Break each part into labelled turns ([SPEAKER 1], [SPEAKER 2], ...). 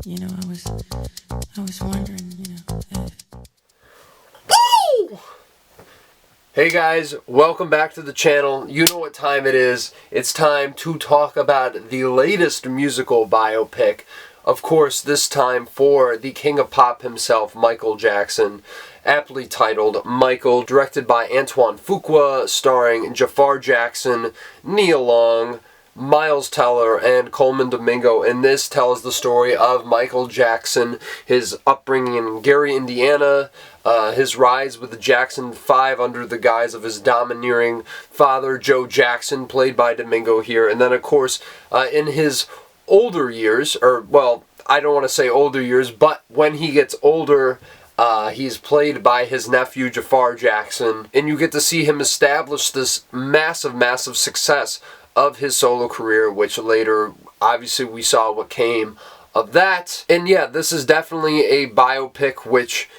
[SPEAKER 1] I was wondering, if...
[SPEAKER 2] Hey guys, welcome back to the channel. You know what time it is. It's time to talk about the latest musical biopic. Of course, this time for the king of pop himself, Michael Jackson. Aptly titled Michael, directed by Antoine Fuqua, starring Jaafar Jackson, Nia Long, Miles Teller, and Colman Domingo. And this tells the story of Michael Jackson, his upbringing in Gary, Indiana, his rise with the Jackson 5 under the guise of his domineering father, Joe Jackson, played by Domingo here. And then, of course, in his older years, or, well, I don't want to say older years, but when he gets older, he's played by his nephew, Jaafar Jackson, and you get to see him establish this massive success of his solo career, which later, obviously, we saw what came of that. And yeah, this is definitely a biopic which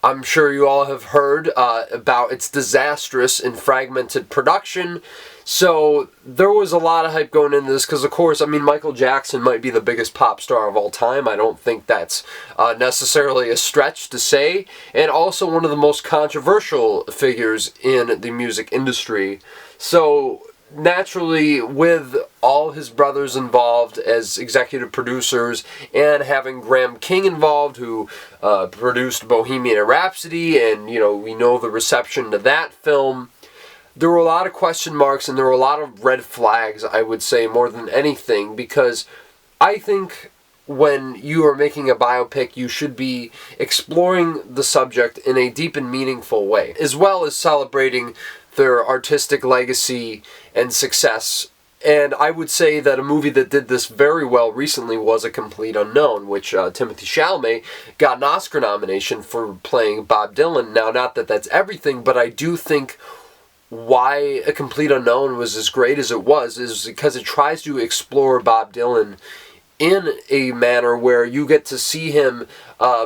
[SPEAKER 2] I'm sure you all have heard about its disastrous and fragmented production. So there was a lot of hype going into this because, of course, I mean, Michael Jackson might be the biggest pop star of all time. I don't think that's necessarily a stretch to say. And also one of the most controversial figures in the music industry. So naturally, with all his brothers involved as executive producers and having Graham King involved, who produced Bohemian Rhapsody, and, we know the reception to that film, there were a lot of question marks and there were a lot of red flags, I would say, more than anything, because I think when you are making a biopic, you should be exploring the subject in a deep and meaningful way, as well as celebrating their artistic legacy and success. And I would say that a movie that did this very well recently was A Complete Unknown, which Timothée Chalamet got an Oscar nomination for playing Bob Dylan. Now, not that that's everything, but I do think why A Complete Unknown was as great as it was is because it tries to explore Bob Dylan in a manner where you get to see him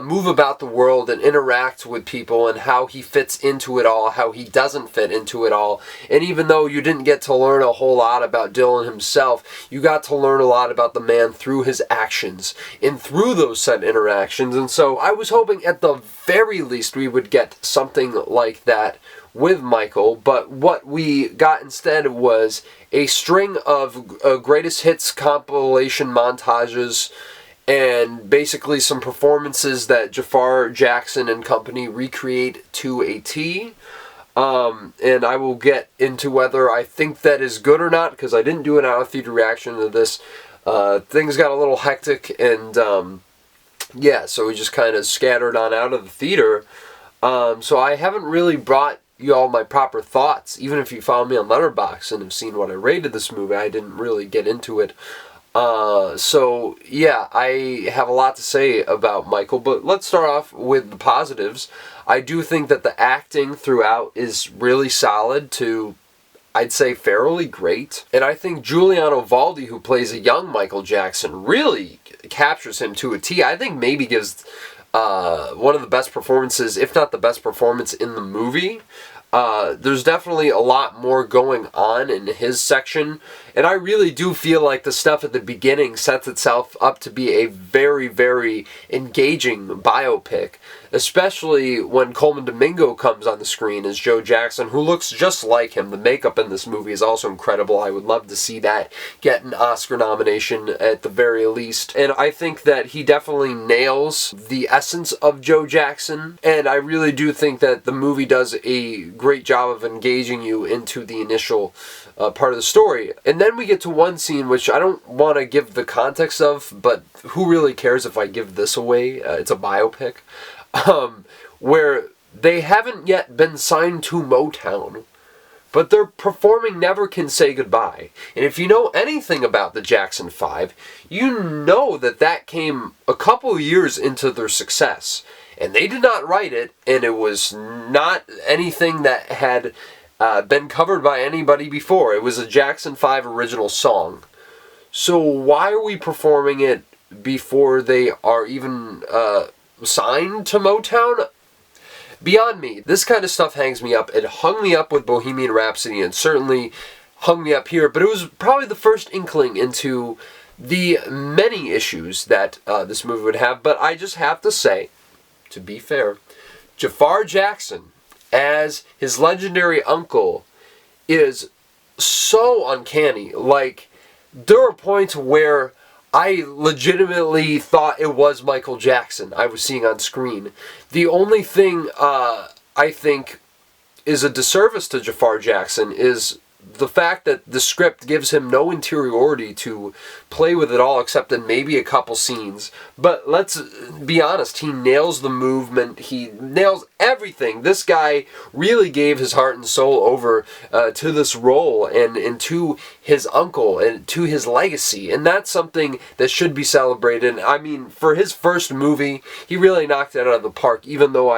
[SPEAKER 2] move about the world and interact with people and how he fits into it all, how he doesn't fit into it all. And even though you didn't get to learn a whole lot about Dylan himself, you got to learn a lot about the man through his actions and through those set interactions. And so I was hoping at the very least we would get something like that with Michael, but what we got instead was a string of greatest hits compilation montages and basically some performances that Jaafar Jackson and company recreate to a T. And I will get into whether I think that is good or not, because I didn't do an out-of-theater reaction to this. Things got a little hectic, and yeah, so we just kind of scattered on out of the theater. So I haven't really brought you all my proper thoughts. Even if you follow me on Letterboxd and have seen what I rated this movie, I didn't really get into it. So yeah, I have a lot to say about Michael, but let's start off with the positives. I do think that the acting throughout is really solid to, I'd say, fairly great. And I think Giuliano Valdi, who plays a young Michael Jackson, really captures him to a T. I think maybe gives one of the best performances, if not the best performance in the movie. There's definitely a lot more going on in his section, and I really do feel like the stuff at the beginning sets itself up to be a very engaging biopic, especially when Colman Domingo comes on the screen as Joe Jackson, who looks just like him. The makeup in this movie is also incredible. I would love to see that get an Oscar nomination at the very least, and I think that he definitely nails the essence of Joe Jackson, and I really do think that the movie does a great job of engaging you into the initial part of the story. And then we get to one scene which I don't want to give the context of, but who really cares if I give this away? It's a biopic. Where they haven't yet been signed to Motown, but they're performing Never Can Say Goodbye. And if you know anything about the Jackson 5, you know that that came a couple years into their success. And they did not write it, and it was not anything that had been covered by anybody before. It was a Jackson 5 original song. So why are we performing it before they are even signed to Motown? Beyond me. This kind of stuff hangs me up. It hung me up with Bohemian Rhapsody and certainly hung me up here, but it was probably the first inkling into the many issues that this movie would have, but I just have to say, to be fair, Jaafar Jackson as his legendary uncle is so uncanny. Like, there were points where I legitimately thought it was Michael Jackson I was seeing on screen. The only thing I think is a disservice to Jaafar Jackson is the fact that the script gives him no interiority to play with at all, except in maybe a couple scenes. But let's be honest, he nails the movement, he nails everything. This guy really gave his heart and soul over to this role and to his uncle and to his legacy, and that's something that should be celebrated. I mean, for his first movie, he really knocked it out of the park, even though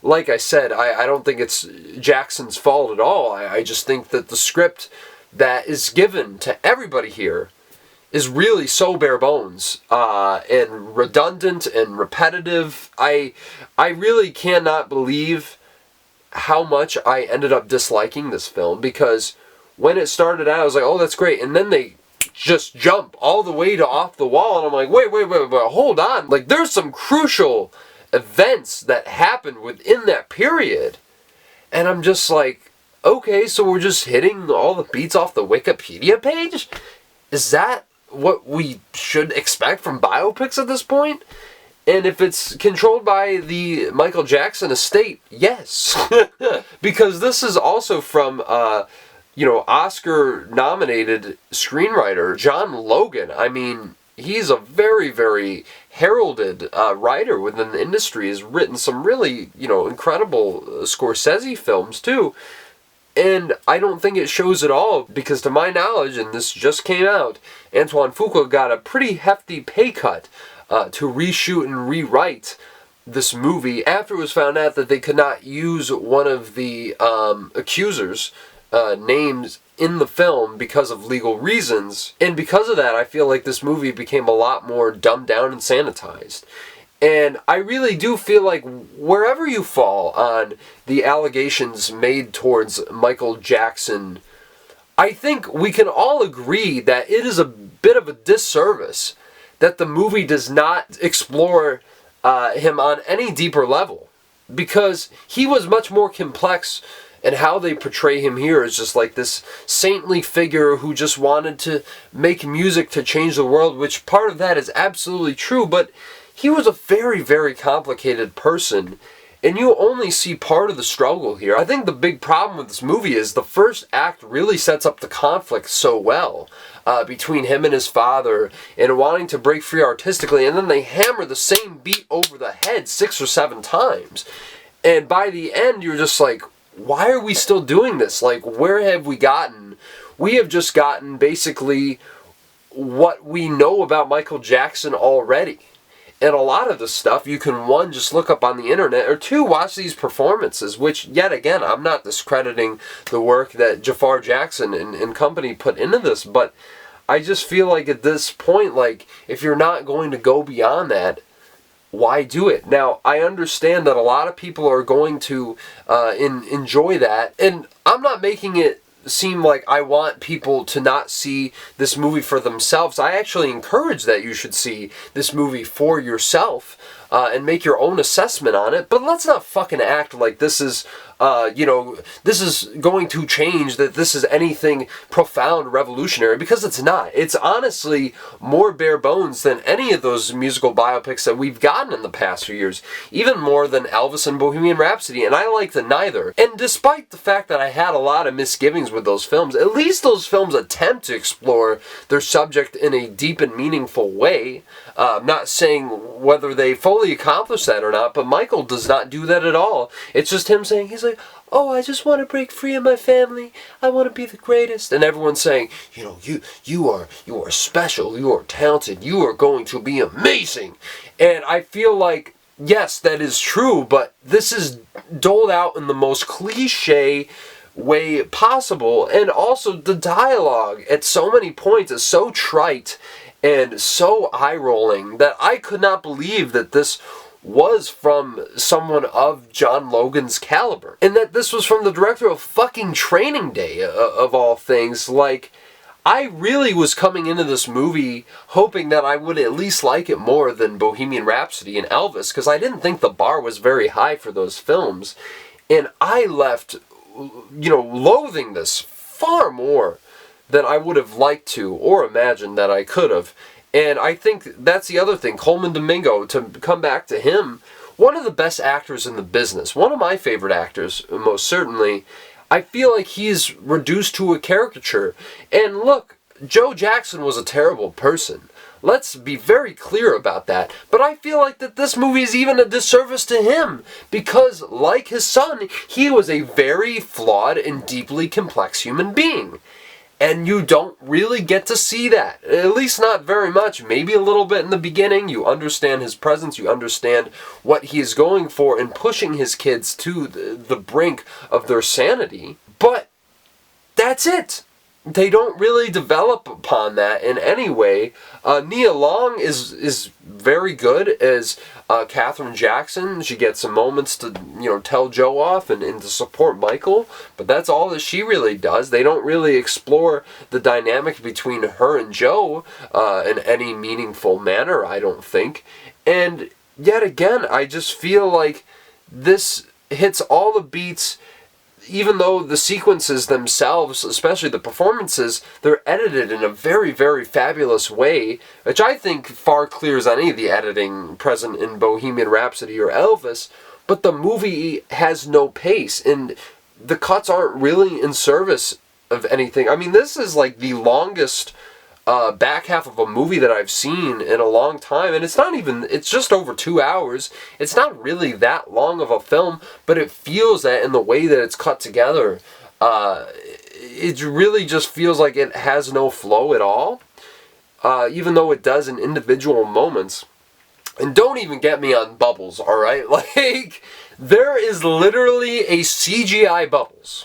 [SPEAKER 2] like I said, I don't think it's Jackson's fault at all. I just think that the script that is given to everybody here is really so bare bones and redundant and repetitive. I really cannot believe how much I ended up disliking this film, because when it started out, I was like, oh, that's great, and then they just jump all the way to off the wall, and I'm like, wait, hold on. Like, there's some crucial events that happened within that period, and I'm just like, okay, so we're just hitting all the beats off the Wikipedia page? Is that what we should expect from biopics at this point? And if it's controlled by the Michael Jackson estate, yes. Because this is also from, Oscar-nominated screenwriter John Logan. I mean, he's a very, very heralded writer within the industry. He's written some really, incredible Scorsese films, too. And I don't think it shows at all, because to my knowledge, and this just came out, Antoine Fuqua got a pretty hefty pay cut to reshoot and rewrite this movie after it was found out that they could not use one of the accusers' names in the film because of legal reasons. And because of that, I feel like this movie became a lot more dumbed down and sanitized. And I really do feel like wherever you fall on the allegations made towards Michael Jackson, I think we can all agree that it is a bit of a disservice that the movie does not explore him on any deeper level. Because he was much more complex, and how they portray him here is just like this saintly figure who just wanted to make music to change the world, which part of that is absolutely true, but he was a very, very complicated person, and you only see part of the struggle here. I think the big problem with this movie is the first act really sets up the conflict so well between him and his father and wanting to break free artistically, and then they hammer the same beat over the head 6 or 7 times. And by the end, you're just like, why are we still doing this? Like, where have we gotten? We have just gotten basically what we know about Michael Jackson already. And a lot of the stuff you can, one, just look up on the internet, or two, watch these performances, which, yet again, I'm not discrediting the work that Jaafar Jackson and company put into this, but I just feel like at this point, like, if you're not going to go beyond that, why do it? Now, I understand that a lot of people are going to enjoy that, and I'm not making it seem like I want people to not see this movie for themselves. I actually encourage that you should see this movie for yourself and make your own assessment on it, but let's not fucking act like this is this is going to change, that this is anything profound, revolutionary, because it's not. It's honestly more bare bones than any of those musical biopics that we've gotten in the past few years, even more than Elvis and Bohemian Rhapsody, and I liked neither. And despite the fact that I had a lot of misgivings with those films, at least those films attempt to explore their subject in a deep and meaningful way. I'm not saying whether they fully accomplish that or not, but Michael does not do that at all. It's just him saying, he's like, oh, I just want to break free of my family. I want to be the greatest. And everyone's saying, you are special. You are talented. You are going to be amazing. And I feel like, yes, that is true, but this is doled out in the most cliche way possible. And also the dialogue at so many points is so trite and so eye-rolling that I could not believe that this was from someone of John Logan's caliber, and that this was from the director of fucking Training Day, of all things. Like, I really was coming into this movie hoping that I would at least like it more than Bohemian Rhapsody and Elvis, because I didn't think the bar was very high for those films. And I left, loathing this far more than I would have liked to or imagined that I could have. And I think that's the other thing. Colman Domingo, to come back to him, one of the best actors in the business, one of my favorite actors, most certainly. I feel like he's reduced to a caricature. And look, Joe Jackson was a terrible person. Let's be very clear about that. But I feel like that this movie is even a disservice to him, because, like his son, he was a very flawed and deeply complex human being. And you don't really get to see that. At least not very much. Maybe a little bit in the beginning. You understand his presence. You understand what he is going for in pushing his kids to the brink of their sanity. But that's it. They don't really develop upon that in any way. Nia Long is very good as Catherine Jackson. She gets some moments to tell Joe off and to support Michael, but that's all that she really does. They don't really explore the dynamic between her and Joe in any meaningful manner, I don't think. And yet again, I just feel like this hits all the beats. Even though the sequences themselves, especially the performances, they're edited in a very, very fabulous way, which I think far clears any of the editing present in Bohemian Rhapsody or Elvis, but the movie has no pace, and the cuts aren't really in service of anything. I mean, this is like the longest back half of a movie that I've seen in a long time, and it's just over 2 hours. It's not really that long of a film, but it feels that in the way that it's cut together. It really just feels like it has no flow at all, even though it does in individual moments. And don't even get me on Bubbles, alright? Like, there is literally a CGI Bubbles.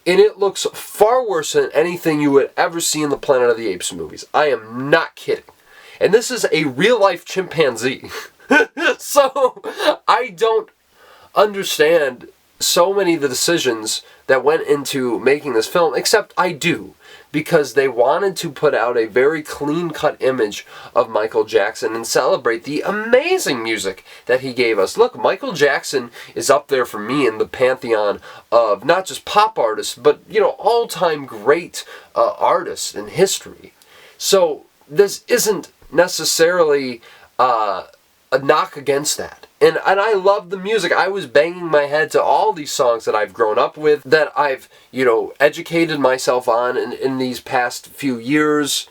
[SPEAKER 2] And it looks far worse than anything you would ever see in the Planet of the Apes movies. I am not kidding. And this is a real-life chimpanzee. So, I don't understand so many of the decisions that went into making this film, except I do. Because they wanted to put out a very clean-cut image of Michael Jackson and celebrate the amazing music that he gave us. Look, Michael Jackson is up there for me in the pantheon of not just pop artists, but, all-time great artists in history. So this isn't necessarily a knock against that. And I love the music. I was banging my head to all these songs that I've grown up with, that I've, educated myself on in these past few years.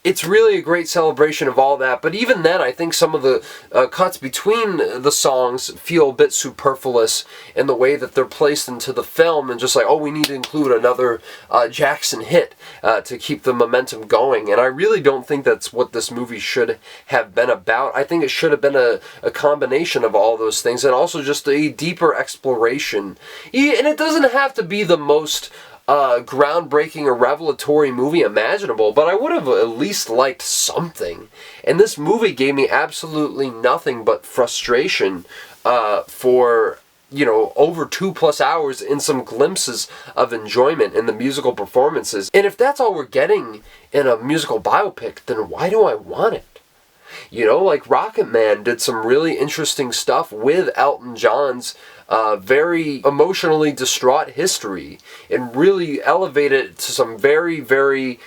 [SPEAKER 2] It's really a great celebration of all that, but even then I think some of the cuts between the songs feel a bit superfluous in the way that they're placed into the film, and just like, oh, we need to include another Jackson hit to keep the momentum going. And I really don't think that's what this movie should have been about. I think it should have been a combination of all those things, and also just a deeper exploration. And it doesn't have to be the most groundbreaking or revelatory movie imaginable, but I would have at least liked something. And this movie gave me absolutely nothing but frustration for over 2+ hours in some glimpses of enjoyment in the musical performances. And if that's all we're getting in a musical biopic, then why do I want it? Like Rocket Man did some really interesting stuff with Elton John's very emotionally distraught history, and really elevated it to some very, very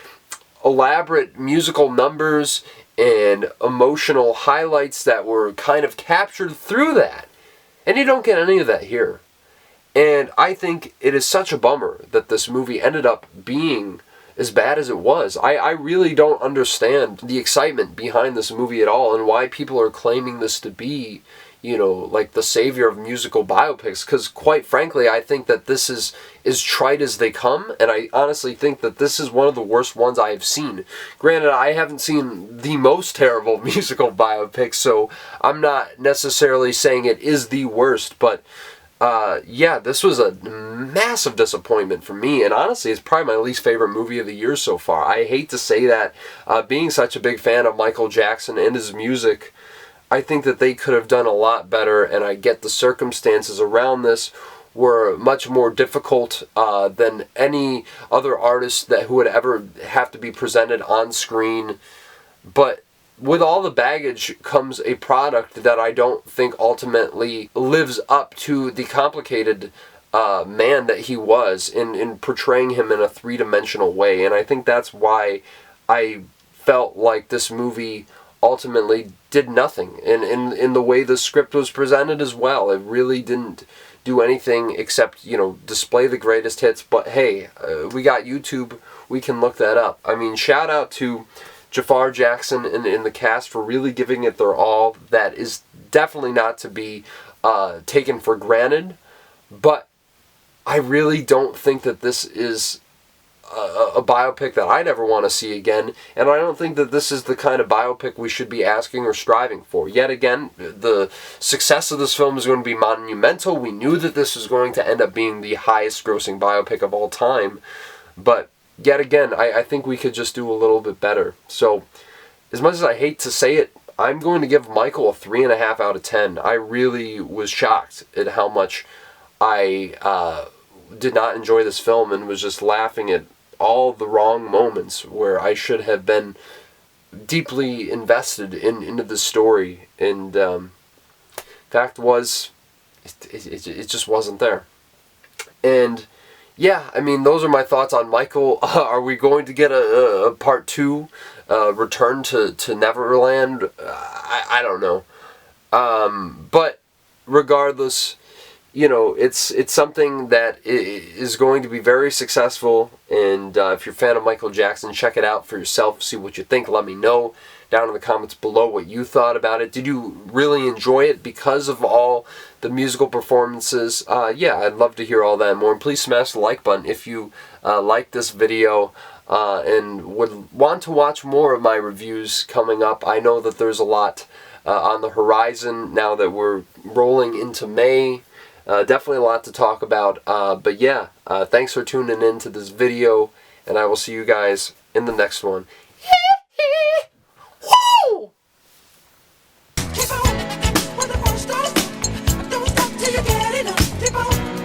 [SPEAKER 2] elaborate musical numbers and emotional highlights that were kind of captured through that. And you don't get any of that here. And I think it is such a bummer that this movie ended up being as bad as it was. I really don't understand the excitement behind this movie at all, and why people are claiming this to be, like the savior of musical biopics, because quite frankly, I think that this is as trite as they come, and I honestly think that this is one of the worst ones I have seen. Granted, I haven't seen the most terrible musical biopics, so I'm not necessarily saying it is the worst, but yeah, this was a massive disappointment for me, and honestly, it's probably my least favorite movie of the year so far. I hate to say that, being such a big fan of Michael Jackson and his music, I think that they could have done a lot better, and I get the circumstances around this were much more difficult than any other artist who would ever have to be presented on screen. But with all the baggage comes a product that I don't think ultimately lives up to the complicated man that he was in portraying him in a three-dimensional way. And I think that's why I felt like this movie ultimately did nothing in the way the script was presented as well. It really didn't do anything except, display the greatest hits. But hey, we got YouTube, we can look that up. I mean, shout out to Jaafar Jackson in the cast for really giving it their all. That is definitely not to be taken for granted, but I really don't think that this is a biopic that I'd ever want to see again, and I don't think that this is the kind of biopic we should be asking or striving for. Yet again, the success of this film is going to be monumental. We knew that this was going to end up being the highest grossing biopic of all time, but yet again, I think we could just do a little bit better. So, as much as I hate to say it, I'm going to give Michael a 3.5 out of 10. I really was shocked at how much I did not enjoy this film and was just laughing at all the wrong moments where I should have been deeply invested into the story. And fact was, it just wasn't there. And yeah, I mean, those are my thoughts on Michael. Are we going to get a part 2, Return to Neverland? I don't know. But regardless, it's something that is going to be very successful. And if you're a fan of Michael Jackson, check it out for yourself. See what you think. Let me know down in the comments below what you thought about it. Did you really enjoy it because of all the musical performances? Yeah, I'd love to hear all that and more. And please smash the like button if you like this video and would want to watch more of my reviews coming up. I know that there's a lot on the horizon now that we're rolling into May. Definitely a lot to talk about. But yeah, thanks for tuning in to this video, and I will see you guys in the next one.